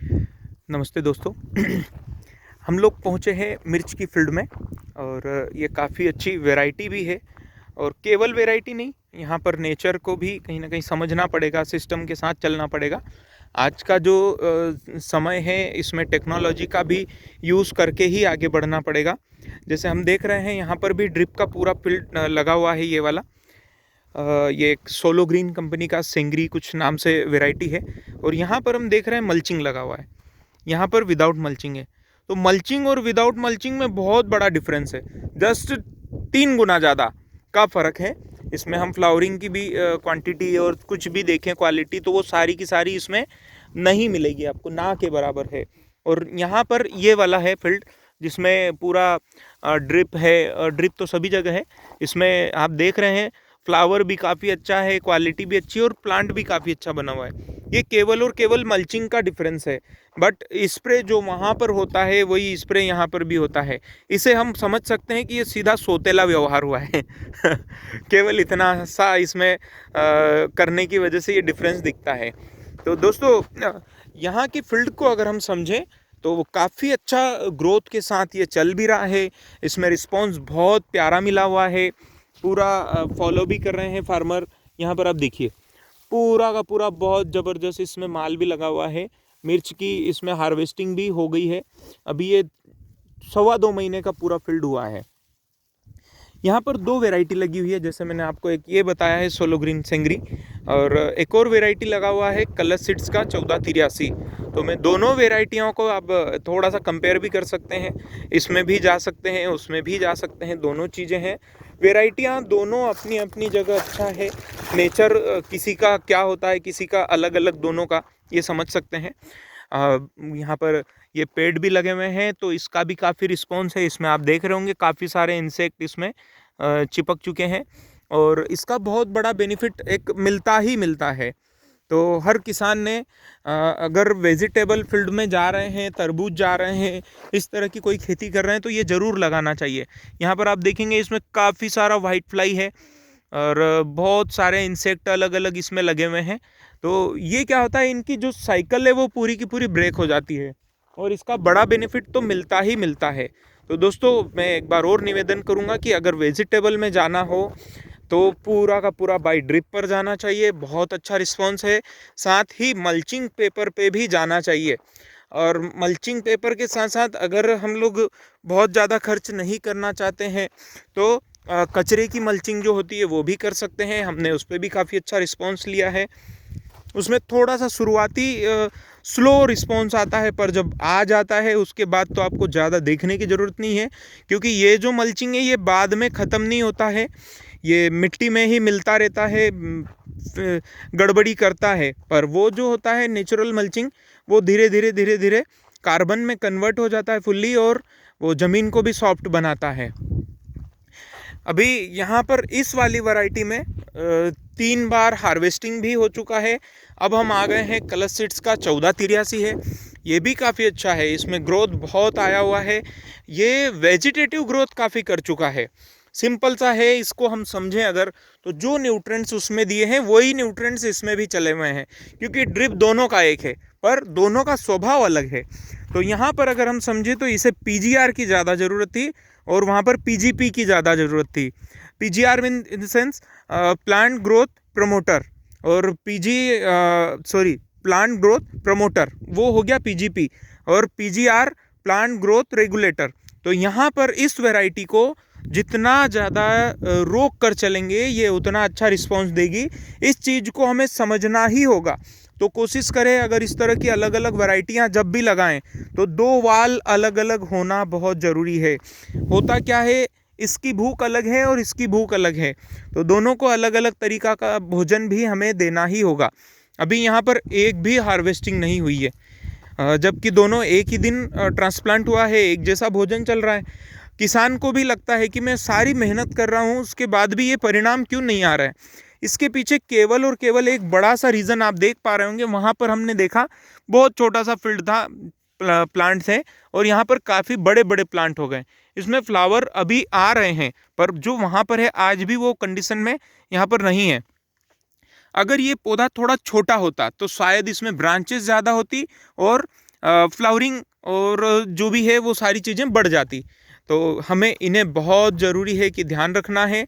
नमस्ते दोस्तों। हम लोग पहुँचे हैं मिर्च की फील्ड में और ये काफ़ी अच्छी वैरायटी भी है। और केवल वैरायटी नहीं, यहाँ पर नेचर को भी कहीं ना कहीं समझना पड़ेगा, सिस्टम के साथ चलना पड़ेगा। आज का जो समय है, इसमें टेक्नोलॉजी का भी यूज़ करके ही आगे बढ़ना पड़ेगा। जैसे हम देख रहे हैं, यहाँ पर भी ड्रिप का पूरा फील्ड लगा हुआ है। ये वाला ये एक सोलो ग्रीन कंपनी का सेंग्री कुछ नाम से वैरायटी है। और यहाँ पर हम देख रहे हैं मल्चिंग लगा हुआ है, यहाँ पर विदाउट मल्चिंग है। तो मल्चिंग और विदाउट मल्चिंग में बहुत बड़ा डिफरेंस है, जस्ट 3 गुना ज़्यादा का फ़र्क है। इसमें हम फ्लावरिंग की भी क्वांटिटी और कुछ भी देखें क्वालिटी, तो वो सारी की सारी इसमें नहीं मिलेगी आपको, ना के बराबर है। और यहाँ पर ये वाला है फील्ड जिसमें पूरा ड्रिप है। ड्रिप तो सभी जगह है, इसमें आप देख रहे हैं फ्लावर भी काफ़ी अच्छा है, क्वालिटी भी अच्छी है और प्लांट भी काफ़ी अच्छा बना हुआ है। ये केवल और केवल मल्चिंग का डिफरेंस है। बट स्प्रे जो वहाँ पर होता है वही स्प्रे यहाँ पर भी होता है। इसे हम समझ सकते हैं कि ये सीधा सौतेला व्यवहार हुआ है। केवल इतना सा इसमें करने की वजह से ये डिफरेंस दिखता है। तो दोस्तों, यहाँ की फील्ड को अगर हम समझें तो वो काफ़ी अच्छा ग्रोथ के साथ ये चल भी रहा है। इसमें रिस्पॉन्स बहुत प्यारा मिला हुआ है, पूरा फॉलो भी कर रहे हैं फार्मर। यहाँ पर आप देखिए, पूरा का पूरा बहुत ज़बरदस्त इसमें माल भी लगा हुआ है। मिर्च की इसमें हार्वेस्टिंग भी हो गई है। अभी ये 2.25 महीने का पूरा फील्ड हुआ है। यहाँ पर 2 वैरायटी लगी हुई है, जैसे मैंने आपको एक ये बताया है सोलो ग्रीन सेंग्री, और एक और वैरायटी लगा हुआ है कलर सीड्स का 1483। तो मैं दोनों वैरायटियों को आप थोड़ा सा कंपेयर भी कर सकते हैं। इसमें भी जा सकते हैं, उसमें भी जा सकते हैं, दोनों चीज़ें हैं। वैरायटियाँ दोनों अपनी अपनी जगह अच्छा है। नेचर किसी का क्या होता है, किसी का अलग अलग, दोनों का ये समझ सकते हैं। यहाँ पर ये पेड़ भी लगे हुए हैं, तो इसका भी काफ़ी रिस्पॉन्स है। इसमें आप देख रहे होंगे काफ़ी सारे इंसेक्ट इसमें चिपक चुके हैं, और इसका बहुत बड़ा बेनिफिट एक मिलता ही मिलता है। तो हर किसान ने अगर वेजिटेबल फील्ड में जा रहे हैं, तरबूज जा रहे हैं, इस तरह की कोई खेती कर रहे हैं, तो ये ज़रूर लगाना चाहिए। यहाँ पर आप देखेंगे इसमें काफ़ी सारा वाइट फ्लाई है और बहुत सारे इंसेक्ट अलग अलग इसमें लगे हुए हैं। तो ये क्या होता है, इनकी जो साइकिल है वो पूरी की पूरी ब्रेक हो जाती है, और इसका बड़ा बेनिफिट तो मिलता ही मिलता है। तो दोस्तों, मैं एक बार और निवेदन करूंगा कि अगर वेजिटेबल में जाना हो तो पूरा का पूरा बाई ड्रिप पर जाना चाहिए, बहुत अच्छा रिस्पॉन्स है। साथ ही मल्चिंग पेपर पे भी जाना चाहिए। और मल्चिंग पेपर के साथ साथ अगर हम लोग बहुत ज़्यादा खर्च नहीं करना चाहते हैं तो कचरे की मल्चिंग जो होती है वो भी कर सकते हैं। हमने उस पर भी काफ़ी अच्छा रिस्पॉन्स लिया है। उसमें थोड़ा सा शुरुआती स्लो रिस्पॉन्स आता है, पर जब आ जाता है उसके बाद तो आपको ज़्यादा देखने की ज़रूरत नहीं है, क्योंकि ये जो मल्चिंग है ये बाद में ख़त्म नहीं होता है, ये मिट्टी में ही मिलता रहता है, गड़बड़ी करता है। पर वो जो होता है नेचुरल मल्चिंग, वो धीरे धीरे धीरे धीरे कार्बन में कन्वर्ट हो जाता है फुल्ली, और वो ज़मीन को भी सॉफ्ट बनाता है। अभी यहाँ पर इस वाली वैरायटी में 3 बार हार्वेस्टिंग भी हो चुका है। अब हम आ गए हैं कलर सीड्स का 1483 है। ये भी काफ़ी अच्छा है, इसमें ग्रोथ बहुत आया हुआ है। ये वेजिटेटिव ग्रोथ काफ़ी कर चुका है। सिंपल सा है, इसको हम समझें अगर, तो जो न्यूट्रेंट्स उसमें दिए हैं वही न्यूट्रेंट्स इसमें भी चले हुए हैं, क्योंकि ड्रिप दोनों का एक है पर दोनों का स्वभाव अलग है। तो यहाँ पर अगर हम समझें तो इसे पीजीआर की ज़्यादा ज़रूरत थी और वहाँ पर पीजीपी की ज़्यादा ज़रूरत थी। PGR in the sense plant growth promoter, और प्लांट ग्रोथ प्रमोटर वो हो गया पीजीपी, और पीजीआर प्लांट ग्रोथ रेगुलेटर। तो यहाँ पर इस वैरायटी को जितना ज़्यादा रोक कर चलेंगे ये उतना अच्छा रिस्पॉन्स देगी। इस चीज़ को हमें समझना ही होगा। तो कोशिश करें, अगर इस तरह की अलग अलग वैरायटियाँ जब भी लगाएं तो 2 वाल अलग अलग होना बहुत ज़रूरी है। होता क्या है, इसकी भूख अलग है और इसकी भूख अलग है, तो दोनों को अलग अलग तरीका का भोजन भी हमें देना ही होगा। अभी यहाँ पर एक भी हार्वेस्टिंग नहीं हुई है, जबकि दोनों एक ही दिन ट्रांसप्लांट हुआ है, एक जैसा भोजन चल रहा है। किसान को भी लगता है कि मैं सारी मेहनत कर रहा हूँ, उसके बाद भी ये परिणाम क्यों नहीं आ रहा है। इसके पीछे केवल और केवल एक बड़ा सा रीज़न आप देख पा रहे होंगे। वहाँ पर हमने देखा बहुत छोटा सा फील्ड था, प्लांट्स हैं, और यहाँ पर काफ़ी बड़े बड़े प्लांट हो गए। इसमें फ्लावर अभी आ रहे हैं, पर जो वहाँ पर है आज भी वो कंडीशन में यहाँ पर नहीं है। अगर ये पौधा थोड़ा छोटा होता तो शायद इसमें ब्रांचेस ज़्यादा होती और फ्लावरिंग और जो भी है वो सारी चीज़ें बढ़ जाती। तो हमें इन्हें बहुत ज़रूरी है कि ध्यान रखना है,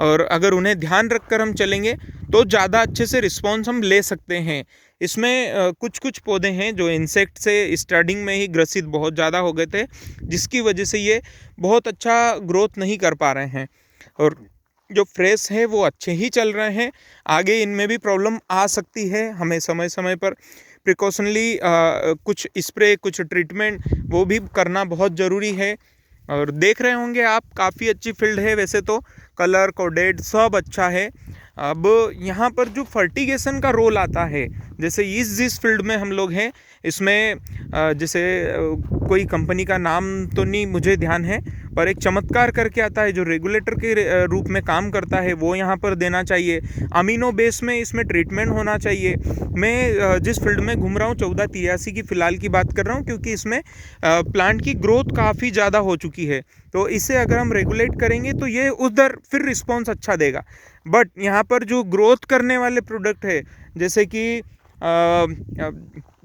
और अगर उन्हें ध्यान रखकर हम चलेंगे तो ज़्यादा अच्छे से रिस्पॉन्स हम ले सकते हैं। इसमें कुछ कुछ पौधे हैं जो इंसेक्ट से स्टार्टिंग में ही ग्रसित बहुत ज़्यादा हो गए थे, जिसकी वजह से ये बहुत अच्छा ग्रोथ नहीं कर पा रहे हैं, और जो फ्रेश है वो अच्छे ही चल रहे हैं। आगे इनमें भी प्रॉब्लम आ सकती है, हमें समय समय पर प्रिकॉशनली कुछ स्प्रे, कुछ ट्रीटमेंट वो भी करना बहुत ज़रूरी है। और देख रहे होंगे आप, काफ़ी अच्छी फील्ड है वैसे तो, कलर कोडेड सब अच्छा है। अब यहाँ पर जो फर्टिगेशन का रोल आता है, जैसे जिस फील्ड में हम लोग हैं इसमें जैसे कोई कंपनी का नाम तो नहीं मुझे ध्यान है, पर एक चमत्कार करके आता है जो रेगुलेटर के रूप में काम करता है, वो यहाँ पर देना चाहिए। अमीनो बेस में इसमें ट्रीटमेंट होना चाहिए। मैं जिस फील्ड में घूम रहा हूँ 1483 की फ़िलहाल की बात कर रहा हूँ, क्योंकि इसमें प्लांट की ग्रोथ काफ़ी ज़्यादा हो चुकी है। तो इसे अगर हम रेगुलेट करेंगे तो ये उधर फिर रिस्पॉन्स अच्छा देगा। बट यहाँ पर जो ग्रोथ करने वाले प्रोडक्ट है, जैसे कि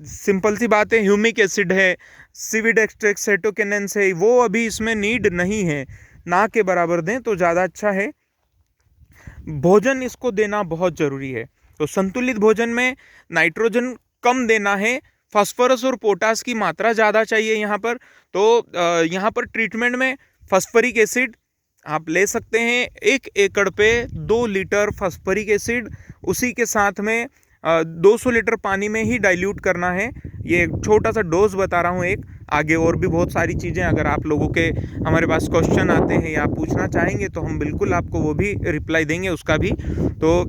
सिंपल सी बात है, ह्यूमिक एसिड है, सीविड एक्सट्रैक्ट, सेटोकिनेंस है, वो अभी इसमें नीड नहीं है, ना के बराबर दें तो ज़्यादा अच्छा है। भोजन इसको देना बहुत ज़रूरी है। तो संतुलित भोजन में नाइट्रोजन कम देना है, फास्फोरस और पोटास की मात्रा ज़्यादा चाहिए यहाँ पर। तो यहाँ पर ट्रीटमेंट में फास्फोरिक एसिड आप ले सकते हैं। 1 एकड़ पे 2 लीटर फास्फोरिक एसिड, उसी के साथ में 200 लीटर पानी में ही डाइल्यूट करना है। ये छोटा सा डोज बता रहा हूँ एक, आगे और भी बहुत सारी चीज़ें अगर आप लोगों के हमारे पास क्वेश्चन आते हैं या पूछना चाहेंगे तो हम बिल्कुल आपको वो भी रिप्लाई देंगे उसका भी। तो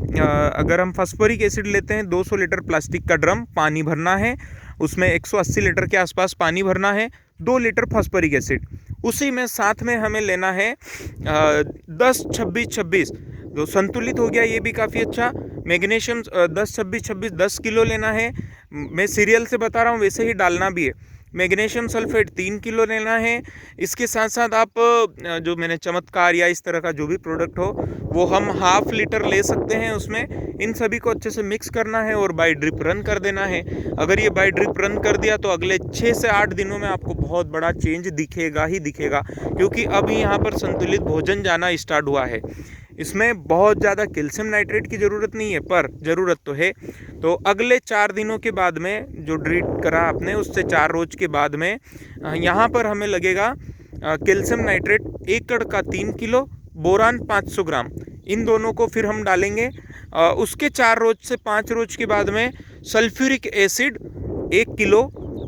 अगर हम फास्फोरिक एसिड लेते हैं, 200 लीटर प्लास्टिक का ड्रम पानी भरना है, उसमें 180 लीटर के आसपास पानी भरना है, 2 लीटर फास्फोरिक एसिड, उसी में साथ में हमें लेना है 10-26-26, जो संतुलित हो गया, ये भी काफ़ी अच्छा। मैग्नीशियम 10-26-26 10 किलो लेना है। मैं सीरियल से बता रहा हूँ, वैसे ही डालना भी है। मैग्नीशियम सल्फेट 3 किलो लेना है। इसके साथ साथ आप जो मैंने चमत्कार या इस तरह का जो भी प्रोडक्ट हो वो हम ½ लीटर ले सकते हैं उसमें। इन सभी को अच्छे से मिक्स करना है और बाई ड्रिप रन कर देना है। अगर ये बाई ड्रिप रन कर दिया तो अगले 6 से 8 दिनों में आपको बहुत बड़ा चेंज दिखेगा ही दिखेगा, क्योंकि अब यहाँ पर संतुलित भोजन जाना स्टार्ट हुआ है। इसमें बहुत ज़्यादा कैल्शियम नाइट्रेट की ज़रूरत नहीं है, पर ज़रूरत तो है। तो अगले 4 दिनों के बाद में जो ड्रिप करा आपने, उससे 4 रोज के बाद में यहाँ पर हमें लगेगा कैल्शियम नाइट्रेट 1 एकड़ का 3 किलो, बोरान 500 ग्राम, इन दोनों को फिर हम डालेंगे। उसके 4 रोज से 5 रोज के बाद में सल्फ्यूरिक एसिड 1 किलो,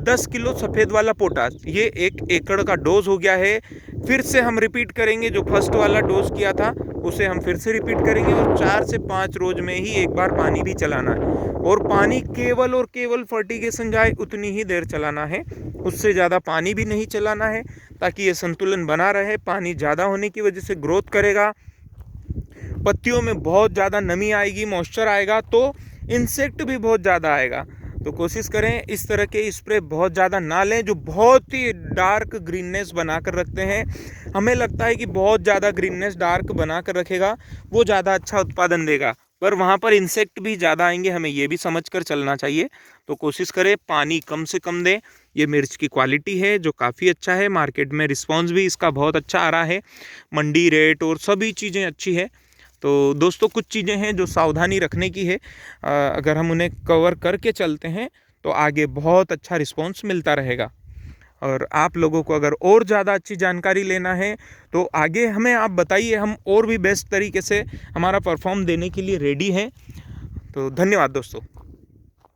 10 किलो सफ़ेद वाला पोटास, ये 1 एकड़ का डोज हो गया है। फिर से हम रिपीट करेंगे, जो फर्स्ट वाला डोज किया था उसे हम फिर से रिपीट करेंगे, और 4 से 5 रोज में ही एक बार पानी भी चलाना है। और पानी केवल और केवल फर्टिगेशन जाए उतनी ही देर चलाना है, उससे ज़्यादा पानी भी नहीं चलाना है, ताकि ये संतुलन बना रहे। पानी ज़्यादा होने की वजह से ग्रोथ करेगा, पत्तियों में बहुत ज़्यादा नमी आएगी, मॉइस्चर आएगा, तो इंसेक्ट भी बहुत ज़्यादा आएगा। तो कोशिश करें इस तरह के स्प्रे बहुत ज़्यादा ना लें जो बहुत ही डार्क ग्रीननेस बना कर रखते हैं। हमें लगता है कि बहुत ज़्यादा ग्रीननेस डार्क बना कर रखेगा वो ज़्यादा अच्छा उत्पादन देगा, पर वहाँ पर इंसेक्ट भी ज़्यादा आएंगे, हमें ये भी समझ कर चलना चाहिए। तो कोशिश करें पानी कम से कम दें। ये मिर्च की क्वालिटी है जो काफ़ी अच्छा है, मार्केट में रिस्पॉन्स भी इसका बहुत अच्छा आ रहा है, मंडी रेट और सभी चीज़ें अच्छी है। तो दोस्तों कुछ चीज़ें हैं जो सावधानी रखने की है, अगर हम उन्हें कवर करके चलते हैं तो आगे बहुत अच्छा रिस्पॉन्स मिलता रहेगा। और आप लोगों को अगर और ज़्यादा अच्छी जानकारी लेना है तो आगे हमें आप बताइए, हम और भी बेस्ट तरीके से हमारा परफॉर्म देने के लिए रेडी हैं। तो धन्यवाद दोस्तों।